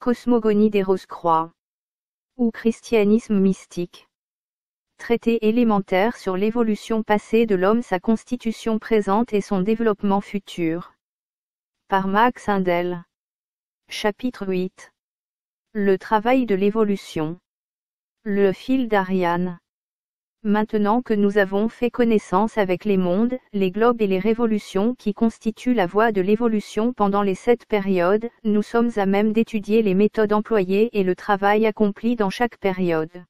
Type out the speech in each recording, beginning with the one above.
Cosmogonie des Rose-Croix. Ou christianisme mystique. Traité élémentaire sur l'évolution passée de l'homme, sa constitution présente et son développement futur. Par Max Indel. Chapitre 8. Le travail de l'évolution. Le fil d'Ariane. Maintenant que nous avons fait connaissance avec les mondes, les globes et les révolutions qui constituent la voie de l'évolution pendant les 7 périodes, nous sommes à même d'étudier les méthodes employées et le travail accompli dans chaque période.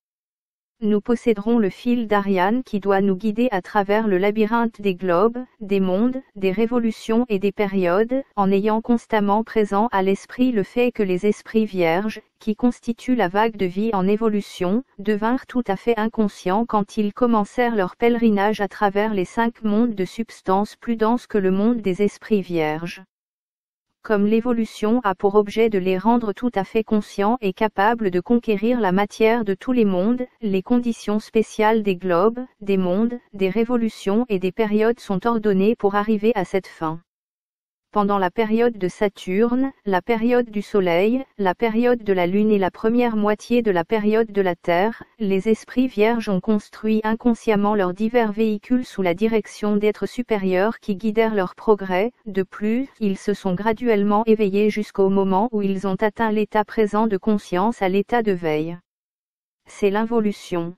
Nous posséderons le fil d'Ariane qui doit nous guider à travers le labyrinthe des globes, des mondes, des révolutions et des périodes, en ayant constamment présent à l'esprit le fait que les esprits vierges, qui constituent la vague de vie en évolution, devinrent tout à fait inconscients quand ils commencèrent leur pèlerinage à travers les 5 mondes de substance plus denses que le monde des esprits vierges. Comme l'évolution a pour objet de les rendre tout à fait conscients et capables de conquérir la matière de tous les mondes, les conditions spéciales des globes, des mondes, des révolutions et des périodes sont ordonnées pour arriver à cette fin. Pendant la période de Saturne, la période du Soleil, la période de la Lune et la première moitié de la période de la Terre, les esprits vierges ont construit inconsciemment leurs divers véhicules sous la direction d'êtres supérieurs qui guidèrent leur progrès. De plus, ils se sont graduellement éveillés jusqu'au moment où ils ont atteint l'état présent de conscience à l'état de veille. C'est l'involution.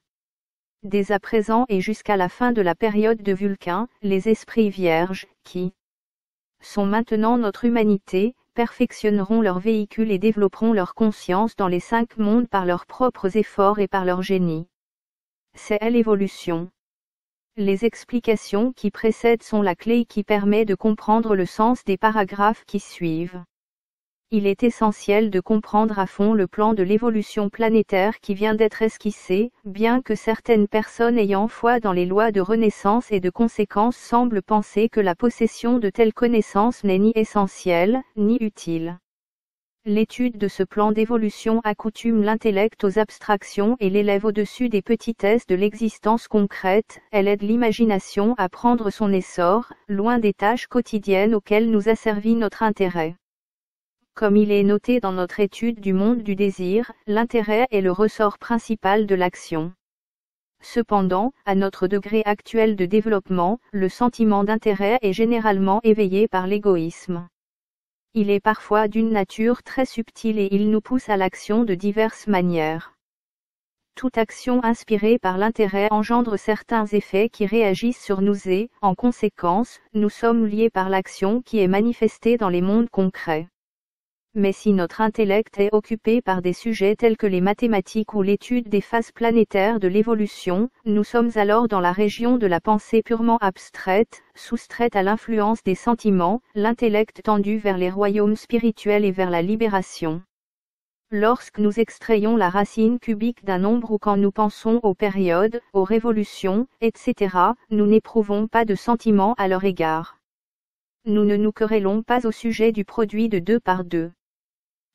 Dès à présent et jusqu'à la fin de la période de Vulcain, les esprits vierges, qui sont maintenant notre humanité, perfectionneront leurs véhicules et développeront leur conscience dans les 5 mondes par leurs propres efforts et par leur génie. C'est l'évolution. Les explications qui précèdent sont la clé qui permet de comprendre le sens des paragraphes qui suivent. Il est essentiel de comprendre à fond le plan de l'évolution planétaire qui vient d'être esquissé, bien que certaines personnes ayant foi dans les lois de renaissance et de conséquence semblent penser que la possession de telles connaissances n'est ni essentielle, ni utile. L'étude de ce plan d'évolution accoutume l'intellect aux abstractions et l'élève au-dessus des petitesses de l'existence concrète, elle aide l'imagination à prendre son essor, loin des tâches quotidiennes auxquelles nous asservit notre intérêt. Comme il est noté dans notre étude du monde du désir, l'intérêt est le ressort principal de l'action. Cependant, à notre degré actuel de développement, le sentiment d'intérêt est généralement éveillé par l'égoïsme. Il est parfois d'une nature très subtile et il nous pousse à l'action de diverses manières. Toute action inspirée par l'intérêt engendre certains effets qui réagissent sur nous et, en conséquence, nous sommes liés par l'action qui est manifestée dans les mondes concrets. Mais si notre intellect est occupé par des sujets tels que les mathématiques ou l'étude des phases planétaires de l'évolution, nous sommes alors dans la région de la pensée purement abstraite, soustraite à l'influence des sentiments, l'intellect tendu vers les royaumes spirituels et vers la libération. Lorsque nous extrayons la racine cubique d'un nombre ou quand nous pensons aux périodes, aux révolutions, etc., nous n'éprouvons pas de sentiments à leur égard. Nous ne nous querellons pas au sujet du produit de 2 par 2.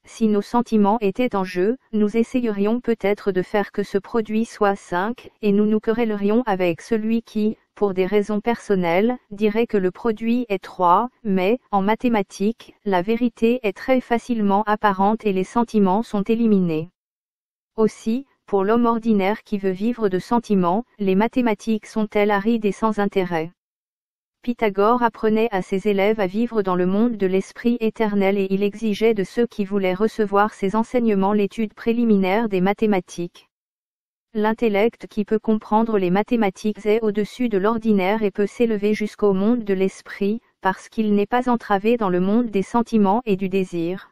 Si nos sentiments étaient en jeu, nous essayerions peut-être de faire que ce produit soit 5, et nous nous querellerions avec celui qui, pour des raisons personnelles, dirait que le produit est 3, mais, en mathématiques, la vérité est très facilement apparente et les sentiments sont éliminés. Aussi, pour l'homme ordinaire qui veut vivre de sentiments, les mathématiques sont-elles arides et sans intérêt. Pythagore apprenait à ses élèves à vivre dans le monde de l'esprit éternel et il exigeait de ceux qui voulaient recevoir ses enseignements l'étude préliminaire des mathématiques. L'intellect qui peut comprendre les mathématiques est au-dessus de l'ordinaire et peut s'élever jusqu'au monde de l'esprit, parce qu'il n'est pas entravé dans le monde des sentiments et du désir.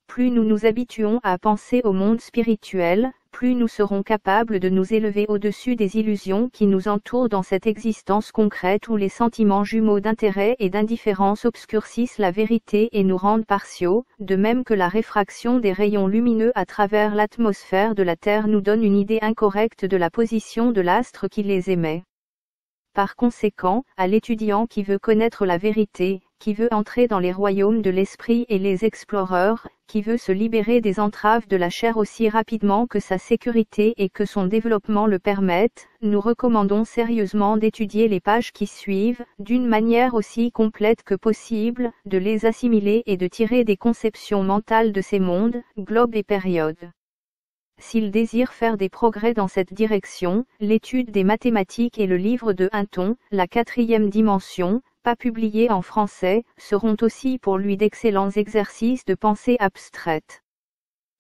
Plus nous nous habituons à penser au monde spirituel, plus nous serons capables de nous élever au-dessus des illusions qui nous entourent dans cette existence concrète où les sentiments jumeaux d'intérêt et d'indifférence obscurcissent la vérité et nous rendent partiaux, de même que la réfraction des rayons lumineux à travers l'atmosphère de la Terre nous donne une idée incorrecte de la position de l'astre qui les émet. Par conséquent, à l'étudiant qui veut connaître la vérité, qui veut entrer dans les royaumes de l'esprit, et les exploreurs, qui veut se libérer des entraves de la chair aussi rapidement que sa sécurité et que son développement le permettent, nous recommandons sérieusement d'étudier les pages qui suivent, d'une manière aussi complète que possible, de les assimiler et de tirer des conceptions mentales de ces mondes, globes et périodes. S'il désire faire des progrès dans cette direction, l'étude des mathématiques et le livre de Hinton, la 4e dimension, pas publié en français, seront aussi pour lui d'excellents exercices de pensée abstraite.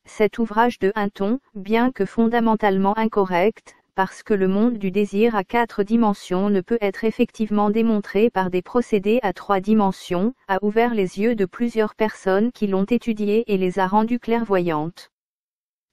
Cet ouvrage de Hinton, bien que fondamentalement incorrect, parce que le monde du désir à 4 dimensions ne peut être effectivement démontré par des procédés à 3 dimensions, a ouvert les yeux de plusieurs personnes qui l'ont étudié et les a rendues clairvoyantes.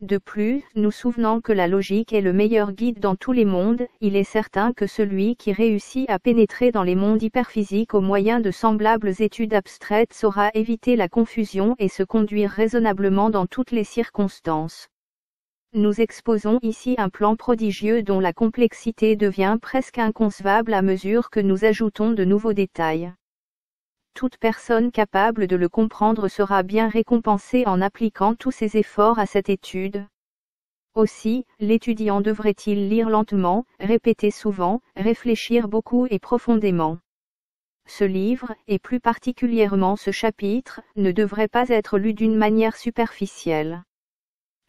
De plus, nous souvenant que la logique est le meilleur guide dans tous les mondes, il est certain que celui qui réussit à pénétrer dans les mondes hyperphysiques au moyen de semblables études abstraites saura éviter la confusion et se conduire raisonnablement dans toutes les circonstances. Nous exposons ici un plan prodigieux dont la complexité devient presque inconcevable à mesure que nous ajoutons de nouveaux détails. Toute personne capable de le comprendre sera bien récompensée en appliquant tous ses efforts à cette étude. Aussi, l'étudiant devrait-il lire lentement, répéter souvent, réfléchir beaucoup et profondément. Ce livre, et plus particulièrement ce chapitre, ne devrait pas être lu d'une manière superficielle.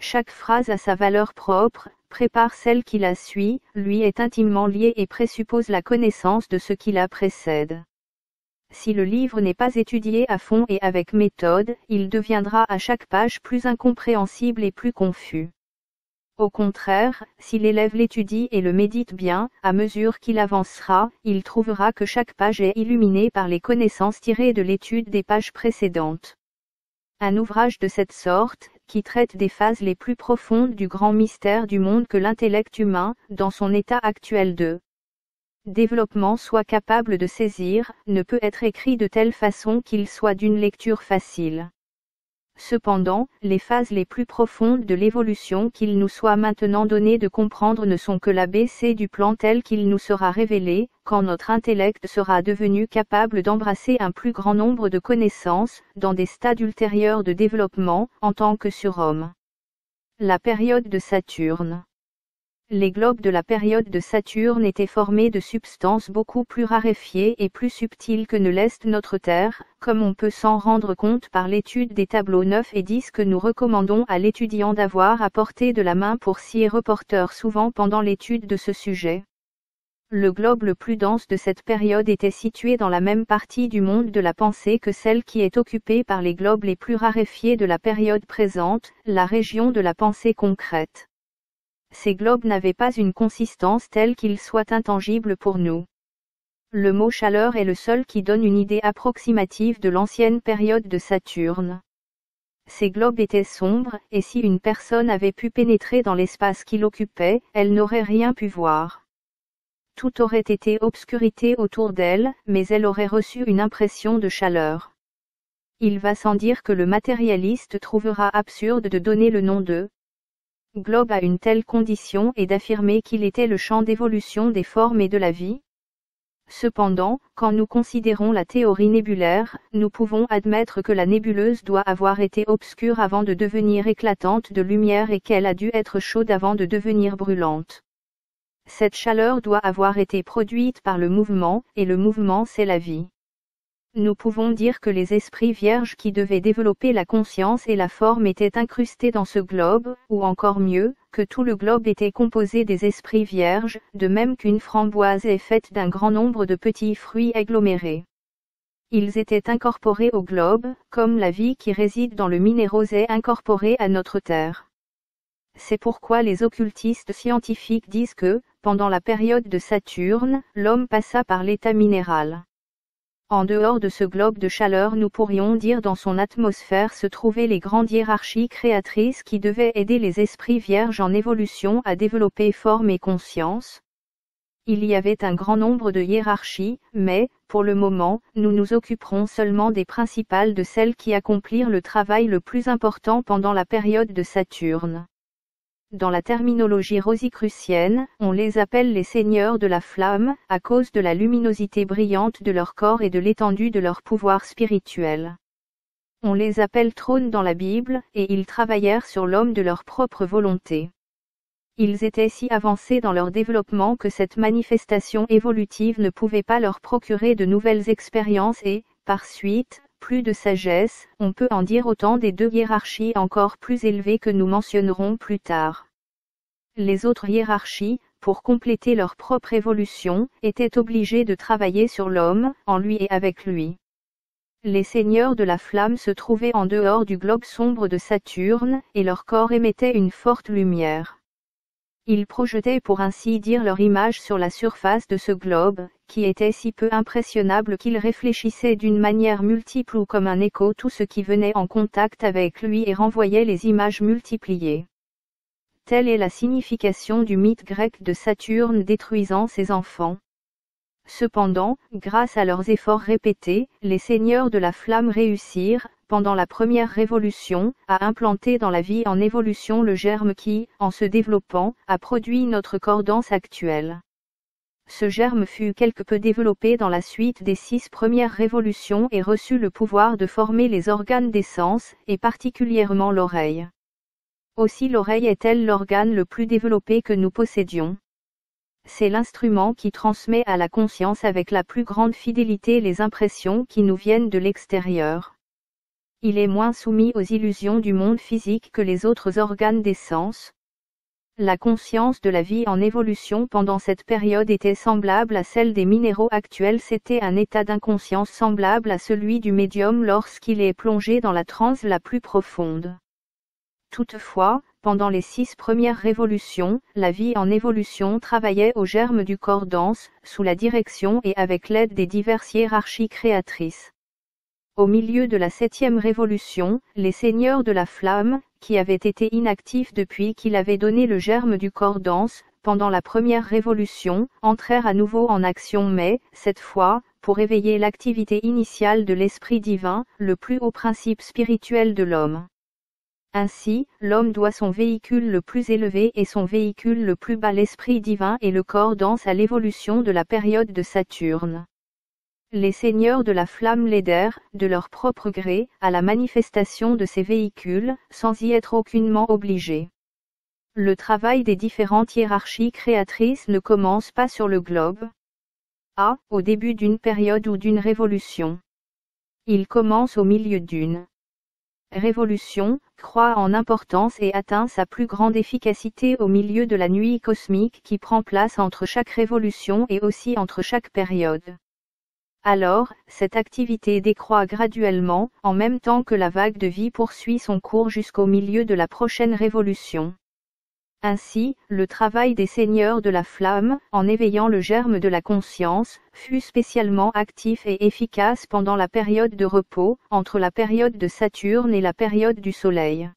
Chaque phrase a sa valeur propre, prépare celle qui la suit, lui est intimement liée et présuppose la connaissance de ce qui la précède. Si le livre n'est pas étudié à fond et avec méthode, il deviendra à chaque page plus incompréhensible et plus confus. Au contraire, si l'élève l'étudie et le médite bien, à mesure qu'il avancera, il trouvera que chaque page est illuminée par les connaissances tirées de l'étude des pages précédentes. Un ouvrage de cette sorte, qui traite des phases les plus profondes du grand mystère du monde que l'intellect humain, dans son état actuel de développement soit capable de saisir, ne peut être écrit de telle façon qu'il soit d'une lecture facile. Cependant, les phases les plus profondes de l'évolution qu'il nous soit maintenant donné de comprendre ne sont que l'ABC du plan tel qu'il nous sera révélé, quand notre intellect sera devenu capable d'embrasser un plus grand nombre de connaissances, dans des stades ultérieurs de développement, en tant que surhomme. La période de Saturne. Les globes de la période de Saturne étaient formés de substances beaucoup plus raréfiées et plus subtiles que ne l'est notre Terre, comme on peut s'en rendre compte par l'étude des tableaux 9 et 10 que nous recommandons à l'étudiant d'avoir à portée de la main pour s'y reporter souvent pendant l'étude de ce sujet. Le globe le plus dense de cette période était situé dans la même partie du monde de la pensée que celle qui est occupée par les globes les plus raréfiés de la période présente, la région de la pensée concrète. Ces globes n'avaient pas une consistance telle qu'ils soient intangibles pour nous. Le mot chaleur est le seul qui donne une idée approximative de l'ancienne période de Saturne. Ces globes étaient sombres, et si une personne avait pu pénétrer dans l'espace qu'il occupait, elle n'aurait rien pu voir. Tout aurait été obscurité autour d'elle, mais elle aurait reçu une impression de chaleur. Il va sans dire que le matérialiste trouvera absurde de donner le nom de globe à une telle condition et d'affirmer qu'il était le champ d'évolution des formes et de la vie. Cependant, quand nous considérons la théorie nébulaire, nous pouvons admettre que la nébuleuse doit avoir été obscure avant de devenir éclatante de lumière et qu'elle a dû être chaude avant de devenir brûlante. Cette chaleur doit avoir été produite par le mouvement, et le mouvement c'est la vie. Nous pouvons dire que les esprits vierges qui devaient développer la conscience et la forme étaient incrustés dans ce globe, ou encore mieux, que tout le globe était composé des esprits vierges, de même qu'une framboise est faite d'un grand nombre de petits fruits agglomérés. Ils étaient incorporés au globe, comme la vie qui réside dans le minérose est incorporée à notre terre. C'est pourquoi les occultistes scientifiques disent que, pendant la période de Saturne, l'homme passa par l'état minéral. En dehors de ce globe de chaleur, nous pourrions dire dans son atmosphère se trouvaient les grandes hiérarchies créatrices qui devaient aider les esprits vierges en évolution à développer forme et conscience. Il y avait un grand nombre de hiérarchies, mais, pour le moment, nous nous occuperons seulement des principales de celles qui accomplirent le travail le plus important pendant la période de Saturne. Dans la terminologie rosicrucienne, on les appelle les seigneurs de la flamme, à cause de la luminosité brillante de leur corps et de l'étendue de leur pouvoir spirituel. On les appelle trônes dans la Bible, et ils travaillèrent sur l'homme de leur propre volonté. Ils étaient si avancés dans leur développement que cette manifestation évolutive ne pouvait pas leur procurer de nouvelles expériences et, par suite, plus de sagesse. On peut en dire autant des deux hiérarchies encore plus élevées que nous mentionnerons plus tard. Les autres hiérarchies, pour compléter leur propre évolution, étaient obligées de travailler sur l'homme, en lui et avec lui. Les seigneurs de la flamme se trouvaient en dehors du globe sombre de Saturne, et leur corps émettait une forte lumière. Ils projetaient pour ainsi dire leur image sur la surface de ce globe, qui était si peu impressionnable qu'il réfléchissait d'une manière multiple ou comme un écho tout ce qui venait en contact avec lui et renvoyait les images multipliées. Telle est la signification du mythe grec de Saturne détruisant ses enfants. Cependant, grâce à leurs efforts répétés, les seigneurs de la flamme réussirent, pendant la première révolution, à implanter dans la vie en évolution le germe qui, en se développant, a produit notre cordance actuelle. Ce germe fut quelque peu développé dans la suite des 6 premières révolutions et reçut le pouvoir de former les organes des sens, et particulièrement l'oreille. Aussi l'oreille est-elle l'organe le plus développé que nous possédions. C'est l'instrument qui transmet à la conscience avec la plus grande fidélité les impressions qui nous viennent de l'extérieur. Il est moins soumis aux illusions du monde physique que les autres organes des sens. La conscience de la vie en évolution pendant cette période était semblable à celle des minéraux actuels. C'était un état d'inconscience semblable à celui du médium lorsqu'il est plongé dans la transe la plus profonde. Toutefois, pendant les 6 premières révolutions, la vie en évolution travaillait au germe du corps dense, sous la direction et avec l'aide des diverses hiérarchies créatrices. Au milieu de la 7e révolution, les seigneurs de la flamme, qui avaient été inactifs depuis qu'il avait donné le germe du corps dense, pendant la première révolution, entrèrent à nouveau en action mais, cette fois, pour éveiller l'activité initiale de l'esprit divin, le plus haut principe spirituel de l'homme. Ainsi, l'homme doit son véhicule le plus élevé et son véhicule le plus bas l'esprit divin et le corps dense à l'évolution de la période de Saturne. Les seigneurs de la flamme l'aidèrent, de leur propre gré, à la manifestation de ces véhicules, sans y être aucunement obligés. Le travail des différentes hiérarchies créatrices ne commence pas sur le globe A, au début d'une période ou d'une révolution. Il commence au milieu d'une révolution, croît en importance et atteint sa plus grande efficacité au milieu de la nuit cosmique qui prend place entre chaque révolution et aussi entre chaque période. Alors, cette activité décroît graduellement, en même temps que la vague de vie poursuit son cours jusqu'au milieu de la prochaine révolution. Ainsi, le travail des seigneurs de la flamme, en éveillant le germe de la conscience, fut spécialement actif et efficace pendant la période de repos, entre la période de Saturne et la période du Soleil.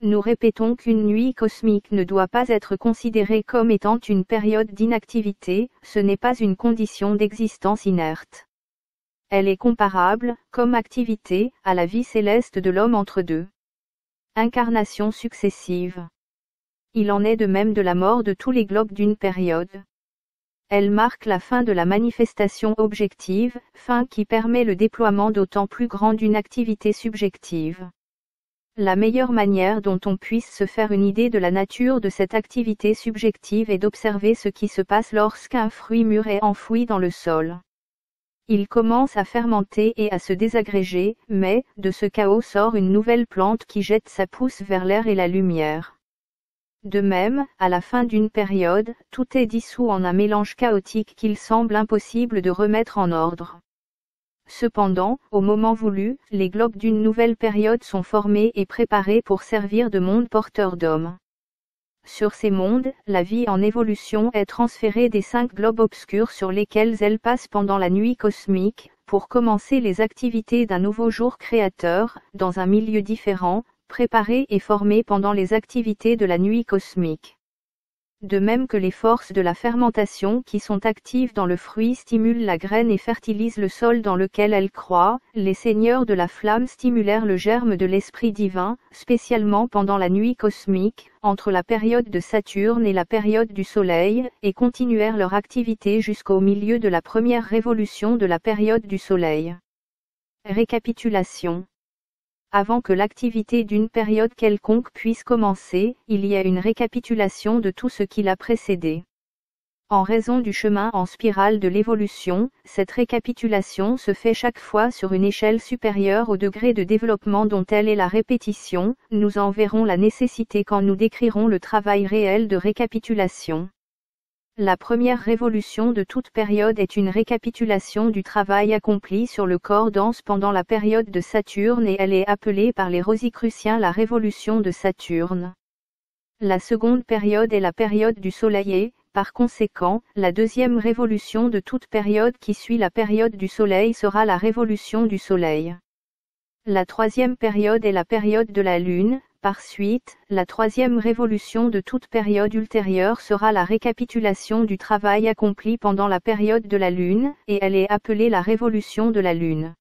Nous répétons qu'une nuit cosmique ne doit pas être considérée comme étant une période d'inactivité, ce n'est pas une condition d'existence inerte. Elle est comparable, comme activité, à la vie céleste de l'homme entre 2 incarnations successives. Il en est de même de la mort de tous les globes d'une période. Elle marque la fin de la manifestation objective, fin qui permet le déploiement d'autant plus grand d'une activité subjective. La meilleure manière dont on puisse se faire une idée de la nature de cette activité subjective est d'observer ce qui se passe lorsqu'un fruit mûr est enfoui dans le sol. Il commence à fermenter et à se désagréger, mais, de ce chaos sort une nouvelle plante qui jette sa pousse vers l'air et la lumière. De même, à la fin d'une période, tout est dissous en un mélange chaotique qu'il semble impossible de remettre en ordre. Cependant, au moment voulu, les globes d'une nouvelle période sont formés et préparés pour servir de monde porteur d'hommes. Sur ces mondes, la vie en évolution est transférée des 5 globes obscurs sur lesquels elle passe pendant la nuit cosmique, pour commencer les activités d'un nouveau jour créateur, dans un milieu différent, préparé et formé pendant les activités de la nuit cosmique. De même que les forces de la fermentation qui sont actives dans le fruit stimulent la graine et fertilisent le sol dans lequel elle croît, les seigneurs de la flamme stimulèrent le germe de l'esprit divin, spécialement pendant la nuit cosmique, entre la période de Saturne et la période du Soleil, et continuèrent leur activité jusqu'au milieu de la première révolution de la période du Soleil. Récapitulation. Avant que l'activité d'une période quelconque puisse commencer, il y a une récapitulation de tout ce qui l'a précédé. En raison du chemin en spirale de l'évolution, cette récapitulation se fait chaque fois sur une échelle supérieure au degré de développement dont elle est la répétition. Nous en verrons la nécessité quand nous décrirons le travail réel de récapitulation. La première révolution de toute période est une récapitulation du travail accompli sur le corps dense pendant la période de Saturne et elle est appelée par les Rosicruciens la révolution de Saturne. La seconde période est la période du Soleil et, par conséquent, la deuxième révolution de toute période qui suit la période du Soleil sera la révolution du Soleil. La troisième période est la période de la Lune. Par suite, la troisième révolution de toute période ultérieure sera la récapitulation du travail accompli pendant la période de la Lune, et elle est appelée la révolution de la Lune.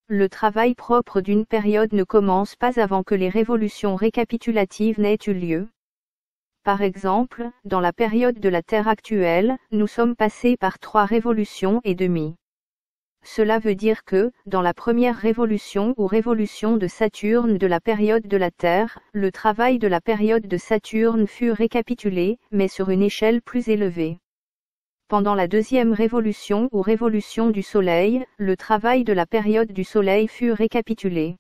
Le travail propre d'une période ne commence pas avant que les révolutions récapitulatives n'aient eu lieu. Par exemple, dans la période de la Terre actuelle, nous sommes passés par 3 révolutions et demie. Cela veut dire que, dans la première révolution ou révolution de Saturne de la période de la Terre, le travail de la période de Saturne fut récapitulé, mais sur une échelle plus élevée. Pendant la deuxième révolution ou révolution du Soleil, le travail de la période du Soleil fut récapitulé.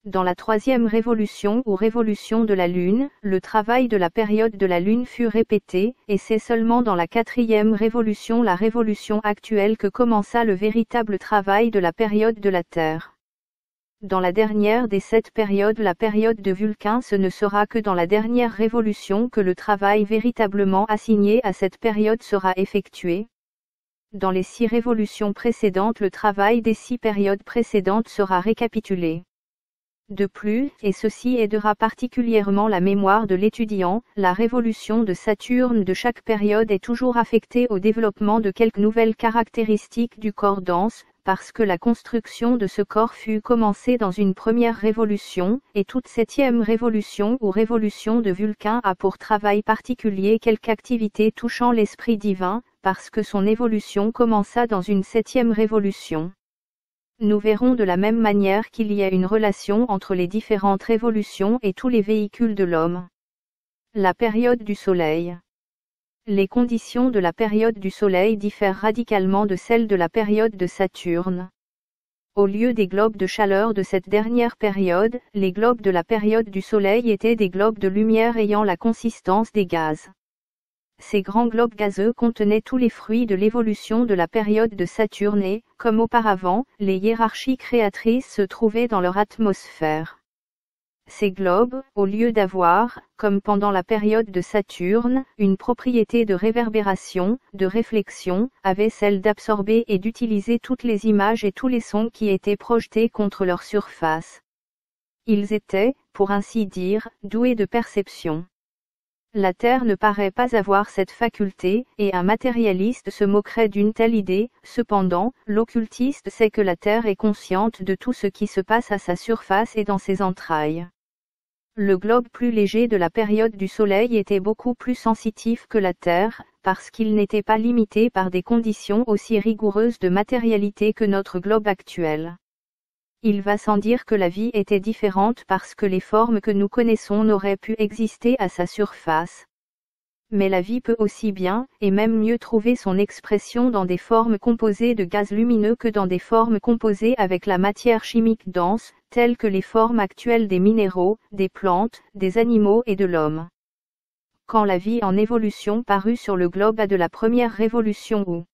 Dans la troisième révolution ou révolution de la Lune, le travail de la période de la Lune fut répété, et c'est seulement dans la quatrième révolution, la révolution actuelle, que commença le véritable travail de la période de la Terre. Dans la dernière des 7 périodes, la période de Vulcain, ce ne sera que dans la dernière révolution que le travail véritablement assigné à cette période sera effectué. Dans les 6 révolutions précédentes, le travail des 6 périodes précédentes sera récapitulé. De plus, et ceci aidera particulièrement la mémoire de l'étudiant, la révolution de Saturne de chaque période est toujours affectée au développement de quelques nouvelles caractéristiques du corps dense, parce que la construction de ce corps fut commencée dans une première révolution, et toute 7e révolution ou révolution de Vulcain a pour travail particulier quelque activité touchant l'esprit divin, parce que son évolution commença dans une 7e révolution. Nous verrons de la même manière qu'il y a une relation entre les différentes révolutions et tous les véhicules de l'homme. La période du Soleil. Les conditions de la période du Soleil diffèrent radicalement de celles de la période de Saturne. Au lieu des globes de chaleur de cette dernière période, les globes de la période du Soleil étaient des globes de lumière ayant la consistance des gaz. Ces grands globes gazeux contenaient tous les fruits de l'évolution de la période de Saturne et, comme auparavant, les hiérarchies créatrices se trouvaient dans leur atmosphère. Ces globes, au lieu d'avoir, comme pendant la période de Saturne, une propriété de réverbération, de réflexion, avaient celle d'absorber et d'utiliser toutes les images et tous les sons qui étaient projetés contre leur surface. Ils étaient, pour ainsi dire, doués de perception. La Terre ne paraît pas avoir cette faculté, et un matérialiste se moquerait d'une telle idée. Cependant, l'occultiste sait que la Terre est consciente de tout ce qui se passe à sa surface et dans ses entrailles. Le globe plus léger de la période du Soleil était beaucoup plus sensitif que la Terre, parce qu'il n'était pas limité par des conditions aussi rigoureuses de matérialité que notre globe actuel. Il va sans dire que la vie était différente parce que les formes que nous connaissons n'auraient pu exister à sa surface. Mais la vie peut aussi bien, et même mieux trouver son expression dans des formes composées de gaz lumineux que dans des formes composées avec la matière chimique dense, telles que les formes actuelles des minéraux, des plantes, des animaux et de l'homme. Quand la vie en évolution parut sur le globe à de la première révolution ou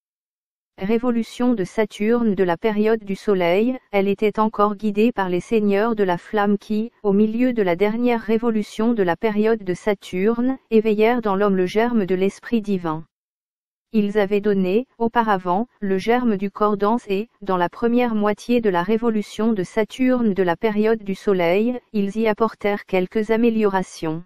révolution de Saturne de la période du Soleil, elle était encore guidée par les seigneurs de la flamme qui, au milieu de la dernière révolution de la période de Saturne, éveillèrent dans l'homme le germe de l'esprit divin. Ils avaient donné, auparavant, le germe du corps dense et, dans la première moitié de la révolution de Saturne de la période du Soleil, ils y apportèrent quelques améliorations.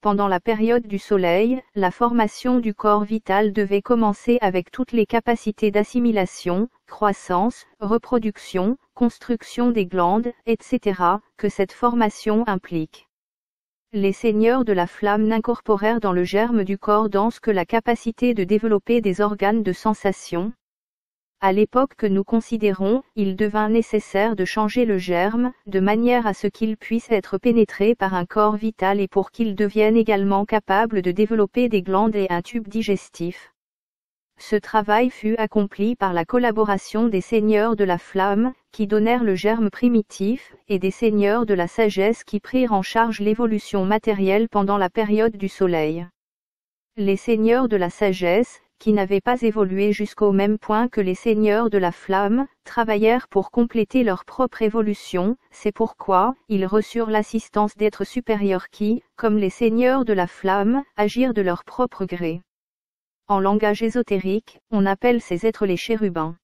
pendant la période du Soleil, la formation du corps vital devait commencer avec toutes les capacités d'assimilation, croissance, reproduction, construction des glandes, etc., que cette formation implique. Les seigneurs de la flamme n'incorporèrent dans le germe du corps dense que la capacité de développer des organes de sensation. À l'époque que nous considérons, il devint nécessaire de changer le germe, de manière à ce qu'il puisse être pénétré par un corps vital et pour qu'il devienne également capable de développer des glandes et un tube digestif. Ce travail fut accompli par la collaboration des seigneurs de la flamme, qui donnèrent le germe primitif, et des seigneurs de la sagesse qui prirent en charge l'évolution matérielle pendant la période du Soleil. Les seigneurs de la sagesse, qui n'avaient pas évolué jusqu'au même point que les seigneurs de la flamme, travaillèrent pour compléter leur propre évolution, c'est pourquoi, ils reçurent l'assistance d'êtres supérieurs qui, comme les seigneurs de la flamme, agirent de leur propre gré. En langage ésotérique, on appelle ces êtres les chérubins.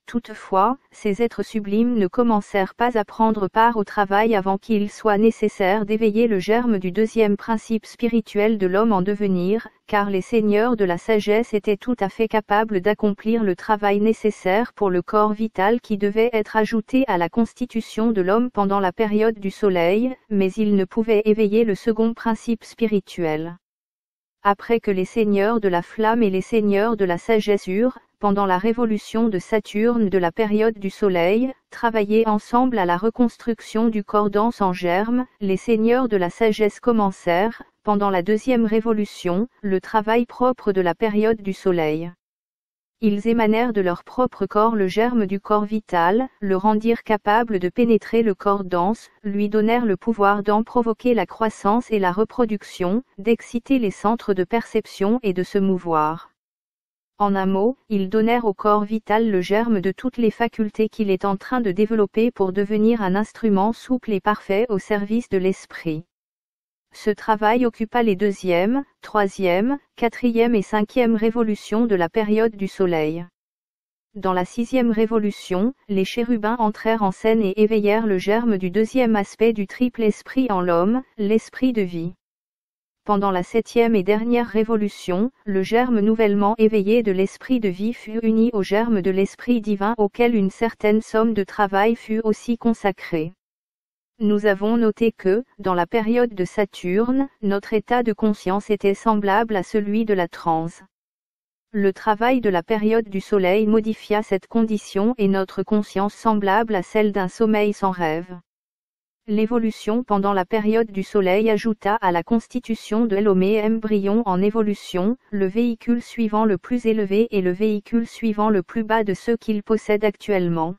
Toutefois, ces êtres sublimes ne commencèrent pas à prendre part au travail avant qu'il soit nécessaire d'éveiller le germe du deuxième principe spirituel de l'homme en devenir, car les seigneurs de la sagesse étaient tout à fait capables d'accomplir le travail nécessaire pour le corps vital qui devait être ajouté à la constitution de l'homme pendant la période du Soleil, mais ils ne pouvaient éveiller le second principe spirituel. Après que les seigneurs de la flamme et les seigneurs de la sagesse eurent, pendant la révolution de Saturne de la période du Soleil, travaillé ensemble à la reconstruction du corps dense en germe, les seigneurs de la sagesse commencèrent, pendant la deuxième révolution, le travail propre de la période du Soleil. Ils émanèrent de leur propre corps le germe du corps vital, le rendirent capable de pénétrer le corps dense, lui donnèrent le pouvoir d'en provoquer la croissance et la reproduction, d'exciter les centres de perception et de se mouvoir. En un mot, ils donnèrent au corps vital le germe de toutes les facultés qu'il est en train de développer pour devenir un instrument souple et parfait au service de l'esprit. Ce travail occupa les deuxième, troisième, quatrième et cinquième révolutions de la période du Soleil. Dans la sixième révolution, les chérubins entrèrent en scène et éveillèrent le germe du deuxième aspect du triple esprit en l'homme, l'esprit de vie. Pendant la septième et dernière révolution, le germe nouvellement éveillé de l'esprit de vie fut uni au germe de l'esprit divin auquel une certaine somme de travail fut aussi consacrée. Nous avons noté que, dans la période de Saturne, notre état de conscience était semblable à celui de la transe. Le travail de la période du Soleil modifia cette condition et notre conscience semblable à celle d'un sommeil sans rêve. L'évolution pendant la période du Soleil ajouta à la constitution de l'homme embryon en évolution, le véhicule suivant le plus élevé et le véhicule suivant le plus bas de ceux qu'il possède actuellement.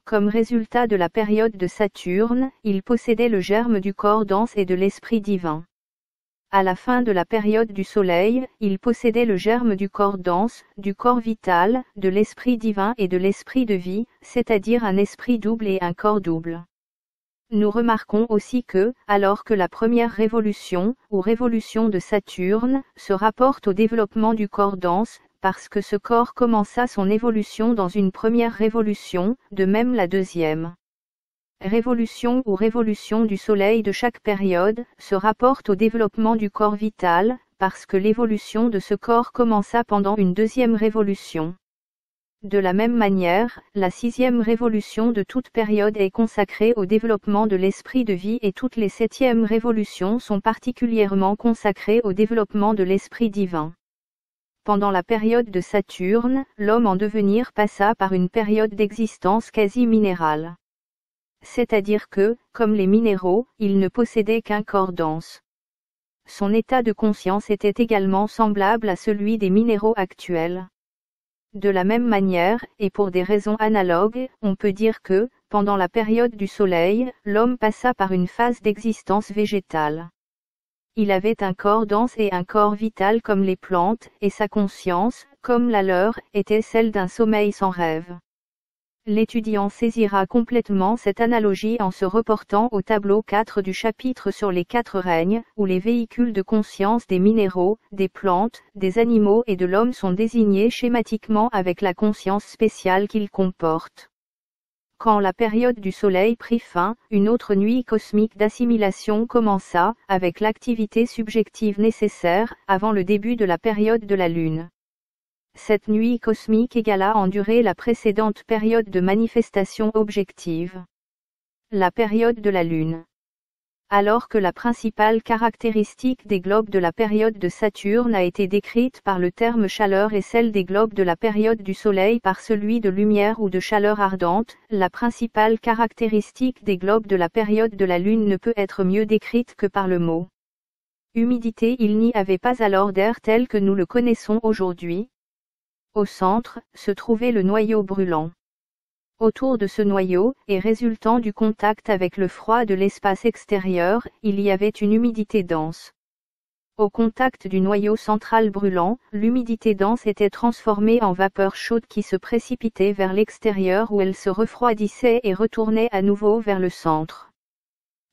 Comme résultat de la période de Saturne, il possédait le germe du corps dense et de l'esprit divin. À la fin de la période du Soleil, il possédait le germe du corps dense, du corps vital, de l'esprit divin et de l'esprit de vie, c'est-à-dire un esprit double et un corps double. Nous remarquons aussi que, alors que la première révolution, ou révolution de Saturne, se rapporte au développement du corps dense, parce que ce corps commença son évolution dans une première révolution, de même la deuxième révolution ou révolution du Soleil de chaque période, se rapporte au développement du corps vital, parce que l'évolution de ce corps commença pendant une deuxième révolution. De la même manière, la sixième révolution de toute période est consacrée au développement de l'esprit de vie et toutes les septièmes révolutions sont particulièrement consacrées au développement de l'esprit divin. Pendant la période de Saturne, l'homme en devenir passa par une période d'existence quasi minérale. C'est-à-dire que, comme les minéraux, il ne possédait qu'un corps dense. Son état de conscience était également semblable à celui des minéraux actuels. De la même manière, et pour des raisons analogues, on peut dire que, pendant la période du Soleil, l'homme passa par une phase d'existence végétale. Il avait un corps dense et un corps vital comme les plantes, et sa conscience, comme la leur, était celle d'un sommeil sans rêve. L'étudiant saisira complètement cette analogie en se reportant au tableau 4 du chapitre sur les 4 règnes, où les véhicules de conscience des minéraux, des plantes, des animaux et de l'homme sont désignés schématiquement avec la conscience spéciale qu'ils comportent. Quand la période du Soleil prit fin, une autre nuit cosmique d'assimilation commença, avec l'activité subjective nécessaire, avant le début de la période de la Lune. Cette nuit cosmique égala en durée la précédente période de manifestation objective. La période de la Lune. Alors que la principale caractéristique des globes de la période de Saturne a été décrite par le terme chaleur et celle des globes de la période du Soleil par celui de lumière ou de chaleur ardente, la principale caractéristique des globes de la période de la Lune ne peut être mieux décrite que par le mot humidité. Il n'y avait pas alors d'air tel que nous le connaissons aujourd'hui. Au centre, se trouvait le noyau brûlant. Autour de ce noyau, et résultant du contact avec le froid de l'espace extérieur, il y avait une humidité dense. Au contact du noyau central brûlant, l'humidité dense était transformée en vapeur chaude qui se précipitait vers l'extérieur où elle se refroidissait et retournait à nouveau vers le centre.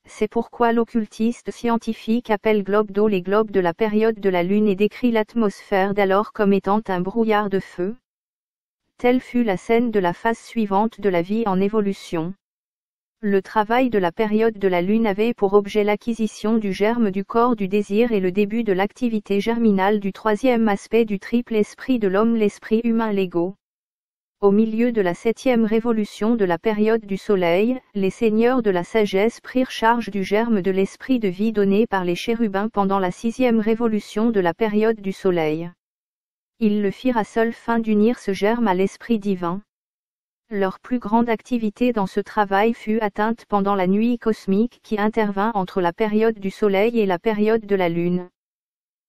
C'est pourquoi l'occultiste scientifique appelle globes d'eau les globes de la période de la Lune et décrit l'atmosphère d'alors comme étant un brouillard de feu. Telle fut la scène de la phase suivante de la vie en évolution. Le travail de la période de la Lune avait pour objet l'acquisition du germe du corps du désir et le début de l'activité germinale du troisième aspect du triple esprit de l'homme, l'esprit humain, l'ego. Au milieu de la 7e révolution de la période du Soleil, les seigneurs de la sagesse prirent charge du germe de l'esprit de vie donné par les chérubins pendant la 6e révolution de la période du Soleil. Ils le firent à seule fin d'unir ce germe à l'esprit divin. Leur plus grande activité dans ce travail fut atteinte pendant la nuit cosmique qui intervint entre la période du Soleil et la période de la Lune.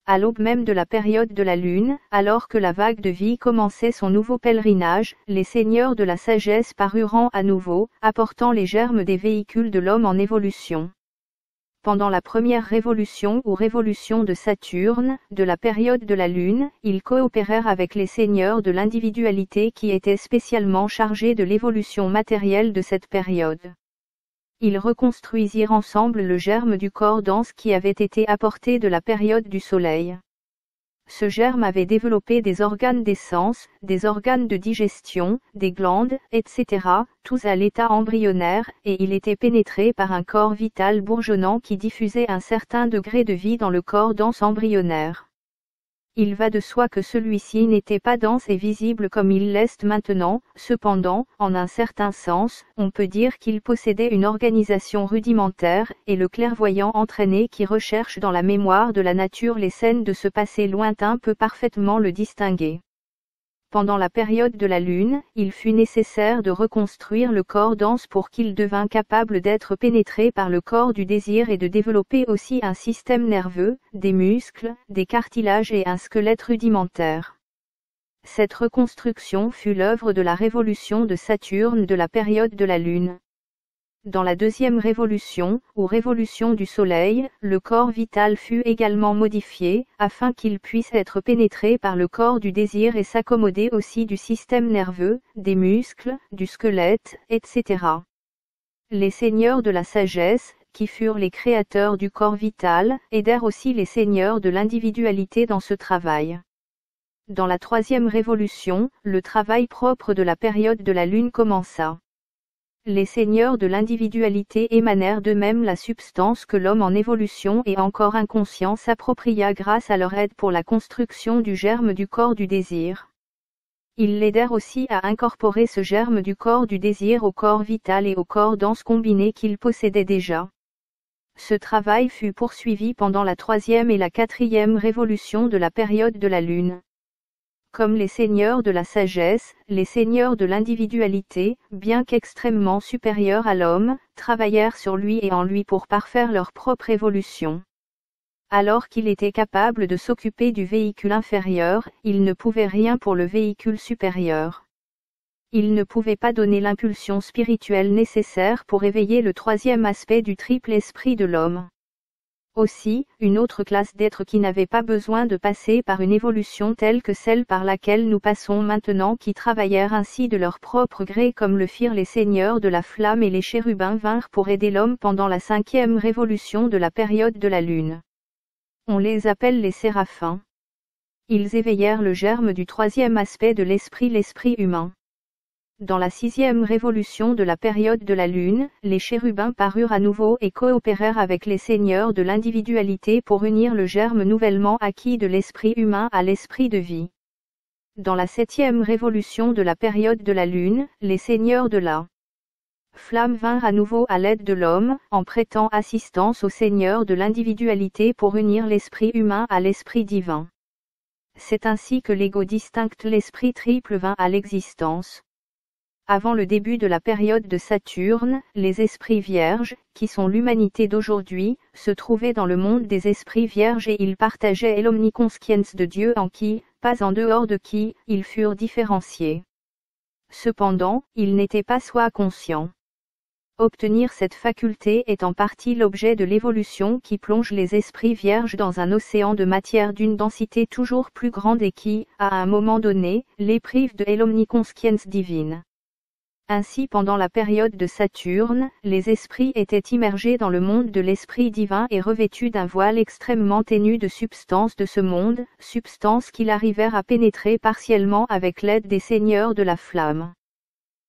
À l'aube même de la période de la Lune, alors que la vague de vie commençait son nouveau pèlerinage, les seigneurs de la sagesse parurent à nouveau, apportant les germes des véhicules de l'homme en évolution. Pendant la première révolution ou révolution de Saturne, de la période de la Lune, ils coopérèrent avec les seigneurs de l'individualité qui étaient spécialement chargés de l'évolution matérielle de cette période. Ils reconstruisirent ensemble le germe du corps dense qui avait été apporté de la période du Soleil. Ce germe avait développé des organes des sens, des organes de digestion, des glandes, etc., tous à l'état embryonnaire, et il était pénétré par un corps vital bourgeonnant qui diffusait un certain degré de vie dans le corps dense embryonnaire. Il va de soi que celui-ci n'était pas dense et visible comme il l'est maintenant, cependant, en un certain sens, on peut dire qu'il possédait une organisation rudimentaire, et le clairvoyant entraîné qui recherche dans la mémoire de la nature les scènes de ce passé lointain peut parfaitement le distinguer. Pendant la période de la Lune, il fut nécessaire de reconstruire le corps dense pour qu'il devînt capable d'être pénétré par le corps du désir et de développer aussi un système nerveux, des muscles, des cartilages et un squelette rudimentaire. Cette reconstruction fut l'œuvre de la révolution de Saturne de la période de la Lune. Dans la deuxième révolution, ou révolution du Soleil, le corps vital fut également modifié, afin qu'il puisse être pénétré par le corps du désir et s'accommoder aussi du système nerveux, des muscles, du squelette, etc. Les seigneurs de la sagesse, qui furent les créateurs du corps vital, aidèrent aussi les seigneurs de l'individualité dans ce travail. Dans la troisième révolution, le travail propre de la période de la Lune commença. Les seigneurs de l'individualité émanèrent d'eux-mêmes la substance que l'homme en évolution et encore inconscient s'appropria grâce à leur aide pour la construction du germe du corps du désir. Ils l'aidèrent aussi à incorporer ce germe du corps du désir au corps vital et au corps dense combiné qu'ils possédaient déjà. Ce travail fut poursuivi pendant la troisième et la quatrième révolution de la période de la Lune. Comme les seigneurs de la sagesse, les seigneurs de l'individualité, bien qu'extrêmement supérieurs à l'homme, travaillèrent sur lui et en lui pour parfaire leur propre évolution. Alors qu'il était capable de s'occuper du véhicule inférieur, il ne pouvait rien pour le véhicule supérieur. Il ne pouvait pas donner l'impulsion spirituelle nécessaire pour éveiller le troisième aspect du triple esprit de l'homme. Aussi, une autre classe d'êtres qui n'avaient pas besoin de passer par une évolution telle que celle par laquelle nous passons maintenant qui travaillèrent ainsi de leur propre gré comme le firent les seigneurs de la flamme et les chérubins vinrent pour aider l'homme pendant la cinquième révolution de la période de la Lune. On les appelle les séraphins. Ils éveillèrent le germe du troisième aspect de l'esprit humain. Dans la 6e révolution de la période de la Lune, les chérubins parurent à nouveau et coopérèrent avec les seigneurs de l'individualité pour unir le germe nouvellement acquis de l'esprit humain à l'esprit de vie. Dans la 7e révolution de la période de la Lune, les seigneurs de la flamme vinrent à nouveau à l'aide de l'homme, en prêtant assistance aux seigneurs de l'individualité pour unir l'esprit humain à l'esprit divin. C'est ainsi que l'ego distinct l'esprit triple vint à l'existence. Avant le début de la période de Saturne, les esprits vierges, qui sont l'humanité d'aujourd'hui, se trouvaient dans le monde des esprits vierges et ils partageaient l'omniconscience de Dieu en qui, pas en dehors de qui, ils furent différenciés. Cependant, ils n'étaient pas soi conscients. Obtenir cette faculté est en partie l'objet de l'évolution qui plonge les esprits vierges dans un océan de matière d'une densité toujours plus grande et qui, à un moment donné, les prive de l'omniconscience divine. Ainsi pendant la période de Saturne, les esprits étaient immergés dans le monde de l'esprit divin et revêtus d'un voile extrêmement ténu de substance de ce monde, substance qu'ils arrivèrent à pénétrer partiellement avec l'aide des seigneurs de la flamme.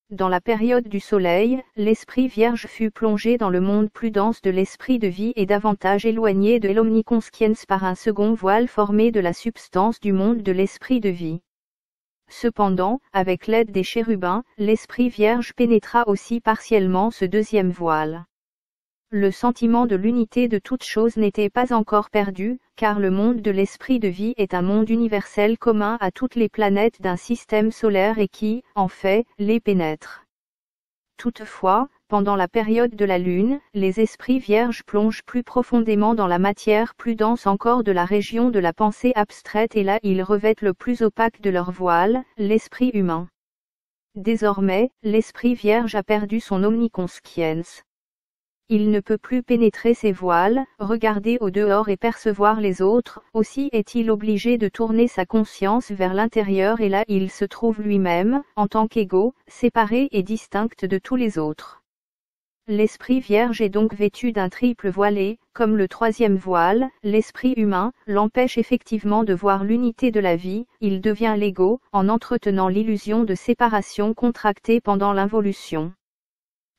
Dans la période du Soleil, l'esprit vierge fut plongé dans le monde plus dense de l'esprit de vie et davantage éloigné de l'omniconscience par un second voile formé de la substance du monde de l'esprit de vie. Cependant, avec l'aide des chérubins, l'esprit vierge pénétra aussi partiellement ce deuxième voile. Le sentiment de l'unité de toute chose n'était pas encore perdu, car le monde de l'esprit de vie est un monde universel commun à toutes les planètes d'un système solaire et qui, en fait, les pénètre. Toutefois, pendant la période de la Lune, les esprits vierges plongent plus profondément dans la matière plus dense encore de la région de la pensée abstraite et là ils revêtent le plus opaque de leur voile, l'esprit humain. Désormais, l'esprit vierge a perdu son omniconscience. Il ne peut plus pénétrer ses voiles, regarder au dehors et percevoir les autres, aussi est-il obligé de tourner sa conscience vers l'intérieur et là il se trouve lui-même, en tant qu'ego, séparé et distinct de tous les autres. L'esprit vierge est donc vêtu d'un triple voilé, comme le troisième voile, l'esprit humain, l'empêche effectivement de voir l'unité de la vie, il devient l'ego, en entretenant l'illusion de séparation contractée pendant l'involution.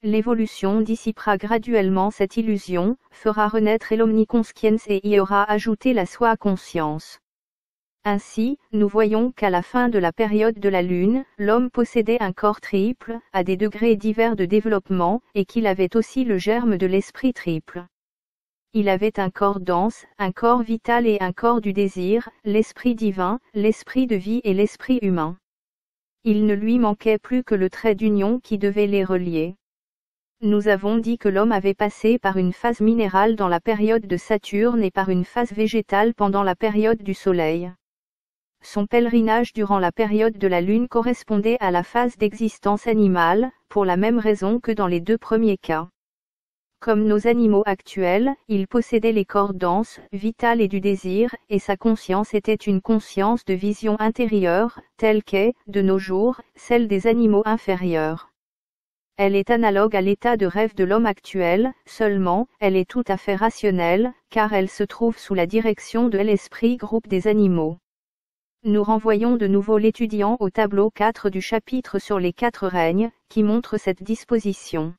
L'évolution dissipera graduellement cette illusion, fera renaître l'omniconscience et y aura ajouté la soi-conscience. Ainsi, nous voyons qu'à la fin de la période de la Lune, l'homme possédait un corps triple, à des degrés divers de développement, et qu'il avait aussi le germe de l'esprit triple. Il avait un corps dense, un corps vital et un corps du désir, l'esprit divin, l'esprit de vie et l'esprit humain. Il ne lui manquait plus que le trait d'union qui devait les relier. Nous avons dit que l'homme avait passé par une phase minérale dans la période de Saturne et par une phase végétale pendant la période du Soleil. Son pèlerinage durant la période de la Lune correspondait à la phase d'existence animale, pour la même raison que dans les deux premiers cas. Comme nos animaux actuels, il possédait les corps denses, vitales et du désir, et sa conscience était une conscience de vision intérieure, telle qu'est, de nos jours, celle des animaux inférieurs. Elle est analogue à l'état de rêve de l'homme actuel, seulement, elle est tout à fait rationnelle, car elle se trouve sous la direction de l'esprit groupe des animaux. Nous renvoyons de nouveau l'étudiant au tableau 4 du chapitre sur les 4 règnes, qui montre cette disposition.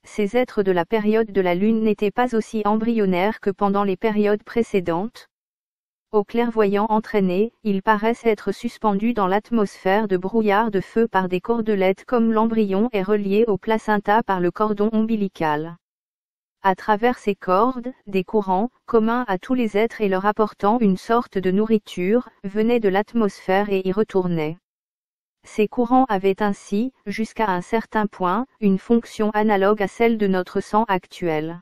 Ces êtres de la période de la Lune n'étaient pas aussi embryonnaires que pendant les périodes précédentes. Aux clairvoyants entraînés, ils paraissent être suspendus dans l'atmosphère de brouillard de feu par des cordelettes comme l'embryon est relié au placenta par le cordon ombilical. À travers ces cordes, des courants, communs à tous les êtres et leur apportant une sorte de nourriture, venaient de l'atmosphère et y retournaient. Ces courants avaient ainsi, jusqu'à un certain point, une fonction analogue à celle de notre sang actuel.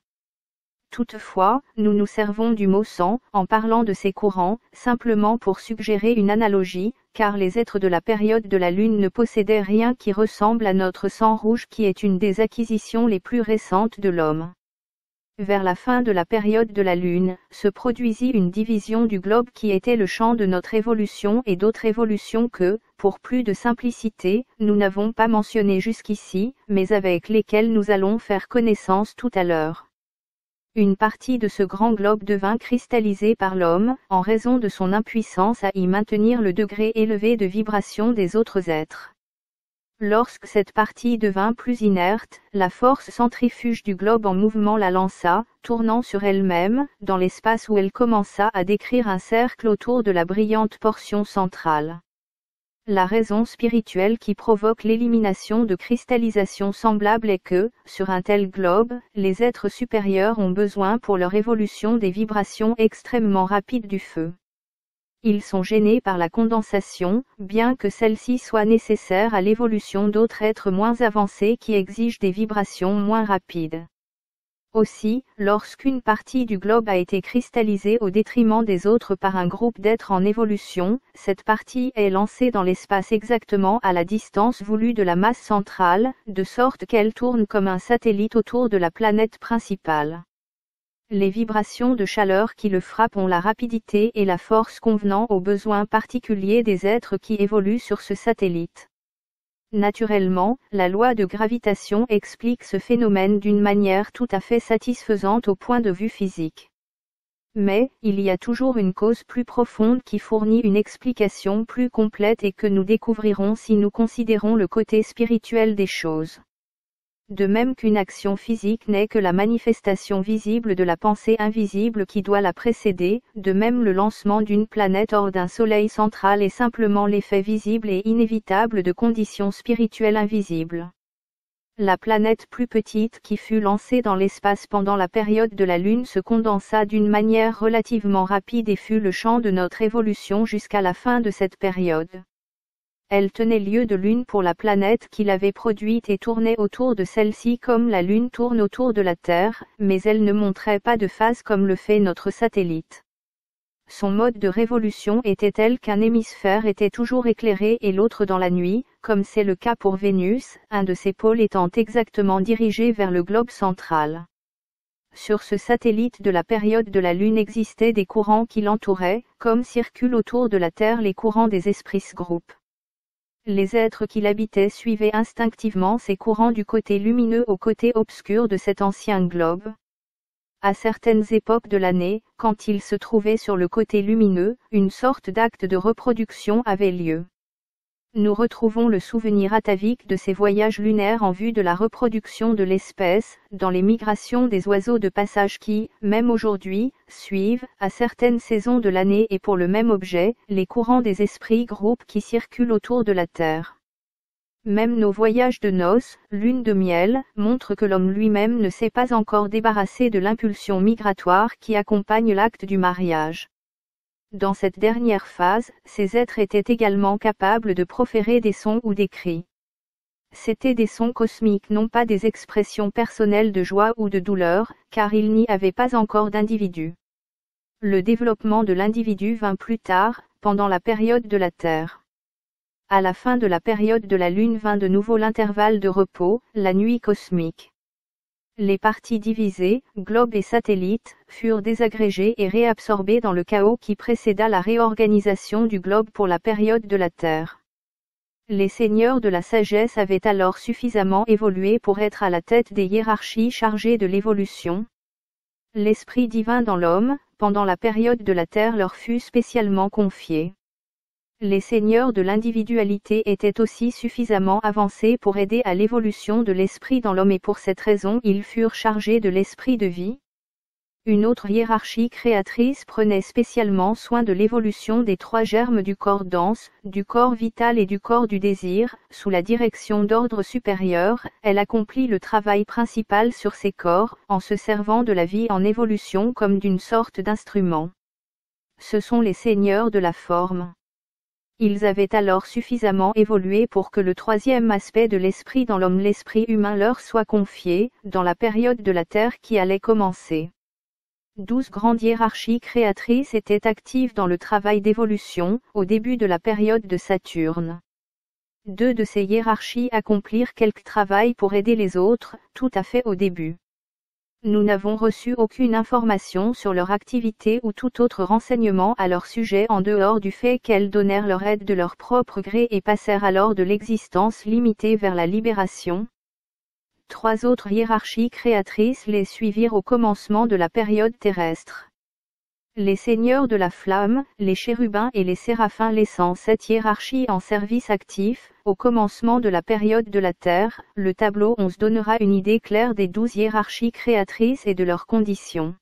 Toutefois, nous nous servons du mot sang, en parlant de ces courants, simplement pour suggérer une analogie, car les êtres de la période de la Lune ne possédaient rien qui ressemble à notre sang rouge qui est une des acquisitions les plus récentes de l'homme. Vers la fin de la période de la Lune, se produisit une division du globe qui était le champ de notre évolution et d'autres évolutions que, pour plus de simplicité, nous n'avons pas mentionnées jusqu'ici, mais avec lesquelles nous allons faire connaissance tout à l'heure. Une partie de ce grand globe devint cristallisée par l'homme, en raison de son impuissance à y maintenir le degré élevé de vibration des autres êtres. Lorsque cette partie devint plus inerte, la force centrifuge du globe en mouvement la lança, tournant sur elle-même, dans l'espace où elle commença à décrire un cercle autour de la brillante portion centrale. La raison spirituelle qui provoque l'élimination de cristallisation semblable est que, sur un tel globe, les êtres supérieurs ont besoin pour leur évolution des vibrations extrêmement rapides du feu. Ils sont gênés par la condensation, bien que celle-ci soit nécessaire à l'évolution d'autres êtres moins avancés qui exigent des vibrations moins rapides. Aussi, lorsqu'une partie du globe a été cristallisée au détriment des autres par un groupe d'êtres en évolution, cette partie est lancée dans l'espace exactement à la distance voulue de la masse centrale, de sorte qu'elle tourne comme un satellite autour de la planète principale. Les vibrations de chaleur qui le frappent ont la rapidité et la force convenant aux besoins particuliers des êtres qui évoluent sur ce satellite. Naturellement, la loi de gravitation explique ce phénomène d'une manière tout à fait satisfaisante au point de vue physique. Mais, il y a toujours une cause plus profonde qui fournit une explication plus complète et que nous découvrirons si nous considérons le côté spirituel des choses. De même qu'une action physique n'est que la manifestation visible de la pensée invisible qui doit la précéder, de même le lancement d'une planète hors d'un soleil central est simplement l'effet visible et inévitable de conditions spirituelles invisibles. La planète plus petite qui fut lancée dans l'espace pendant la période de la Lune se condensa d'une manière relativement rapide et fut le champ de notre évolution jusqu'à la fin de cette période. Elle tenait lieu de lune pour la planète qui l'avait produite et tournait autour de celle-ci comme la Lune tourne autour de la Terre, mais elle ne montrait pas de phase comme le fait notre satellite. Son mode de révolution était tel qu'un hémisphère était toujours éclairé et l'autre dans la nuit, comme c'est le cas pour Vénus, un de ses pôles étant exactement dirigé vers le globe central. Sur ce satellite de la période de la Lune existaient des courants qui l'entouraient, comme circulent autour de la Terre les courants des esprits groupes. Les êtres qui l'habitaient suivaient instinctivement ces courants du côté lumineux au côté obscur de cet ancien globe. À certaines époques de l'année, quand il se trouvait sur le côté lumineux, une sorte d'acte de reproduction avait lieu. Nous retrouvons le souvenir atavique de ces voyages lunaires en vue de la reproduction de l'espèce, dans les migrations des oiseaux de passage qui, même aujourd'hui, suivent, à certaines saisons de l'année et pour le même objet, les courants des esprits groupes qui circulent autour de la Terre. Même nos voyages de noces, lune de miel, montrent que l'homme lui-même ne s'est pas encore débarrassé de l'impulsion migratoire qui accompagne l'acte du mariage. Dans cette dernière phase, ces êtres étaient également capables de proférer des sons ou des cris. C'étaient des sons cosmiques, non pas des expressions personnelles de joie ou de douleur, car il n'y avait pas encore d'individu. Le développement de l'individu vint plus tard, pendant la période de la Terre. À la fin de la période de la Lune vint de nouveau l'intervalle de repos, la nuit cosmique. Les parties divisées, globe et satellite, furent désagrégées et réabsorbées dans le chaos qui précéda la réorganisation du globe pour la période de la Terre. Les seigneurs de la sagesse avaient alors suffisamment évolué pour être à la tête des hiérarchies chargées de l'évolution. L'esprit divin dans l'homme, pendant la période de la Terre leur fut spécialement confié. Les seigneurs de l'individualité étaient aussi suffisamment avancés pour aider à l'évolution de l'esprit dans l'homme et pour cette raison ils furent chargés de l'esprit de vie. Une autre hiérarchie créatrice prenait spécialement soin de l'évolution des trois germes du corps dense, du corps vital et du corps du désir, sous la direction d'ordres supérieurs, elle accomplit le travail principal sur ces corps, en se servant de la vie en évolution comme d'une sorte d'instrument. Ce sont les seigneurs de la forme. Ils avaient alors suffisamment évolué pour que le troisième aspect de l'esprit dans l'homme, l'esprit humain, leur soit confié, dans la période de la Terre qui allait commencer. 12 grandes hiérarchies créatrices étaient actives dans le travail d'évolution, au début de la période de Saturne. 2 de ces hiérarchies accomplirent quelque travail pour aider les autres, tout à fait au début. Nous n'avons reçu aucune information sur leur activité ou tout autre renseignement à leur sujet en dehors du fait qu'elles donnèrent leur aide de leur propre gré et passèrent alors de l'existence limitée vers la libération. 3 autres hiérarchies créatrices les suivirent au commencement de la période terrestre. Les seigneurs de la flamme, les chérubins et les séraphins laissant cette hiérarchie en service actif, au commencement de la période de la Terre, le tableau 11 donnera une idée claire des 12 hiérarchies créatrices et de leurs conditions.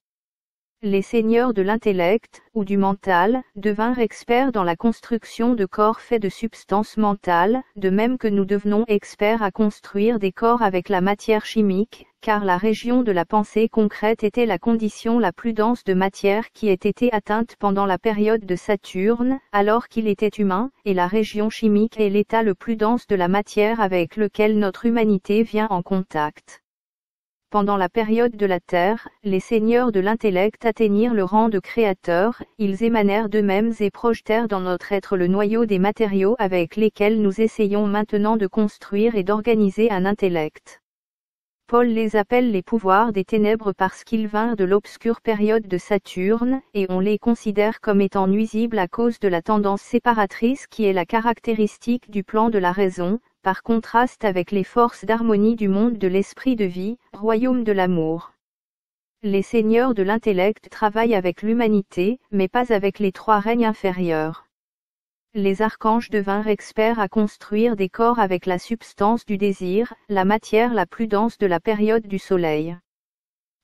Les seigneurs de l'intellect, ou du mental, devinrent experts dans la construction de corps faits de substances mentales, de même que nous devenons experts à construire des corps avec la matière chimique, car la région de la pensée concrète était la condition la plus dense de matière qui ait été atteinte pendant la période de Saturne, alors qu'il était humain, et la région chimique est l'état le plus dense de la matière avec lequel notre humanité vient en contact. Pendant la période de la Terre, les seigneurs de l'intellect atteignirent le rang de créateurs, ils émanèrent d'eux-mêmes et projetèrent dans notre être le noyau des matériaux avec lesquels nous essayons maintenant de construire et d'organiser un intellect. Paul les appelle les pouvoirs des ténèbres parce qu'ils vinrent de l'obscure période de Saturne, et on les considère comme étant nuisibles à cause de la tendance séparatrice qui est la caractéristique du plan de la raison, par contraste avec les forces d'harmonie du monde de l'esprit de vie, royaume de l'amour. Les seigneurs de l'intellect travaillent avec l'humanité, mais pas avec les trois règnes inférieurs. Les archanges devinrent experts à construire des corps avec la substance du désir, la matière la plus dense de la période du soleil.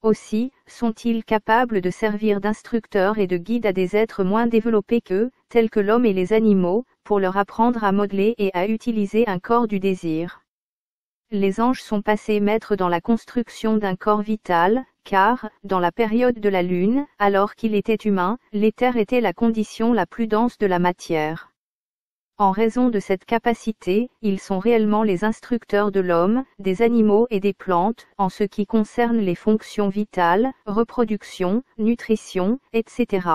Aussi, sont-ils capables de servir d'instructeurs et de guides à des êtres moins développés qu'eux, tels que l'homme et les animaux, pour leur apprendre à modeler et à utiliser un corps du désir. Les anges sont passés maîtres dans la construction d'un corps vital, car, dans la période de la Lune, alors qu'il était humain, l'éther était la condition la plus dense de la matière. En raison de cette capacité, ils sont réellement les instructeurs de l'homme, des animaux et des plantes, en ce qui concerne les fonctions vitales, reproduction, nutrition, etc.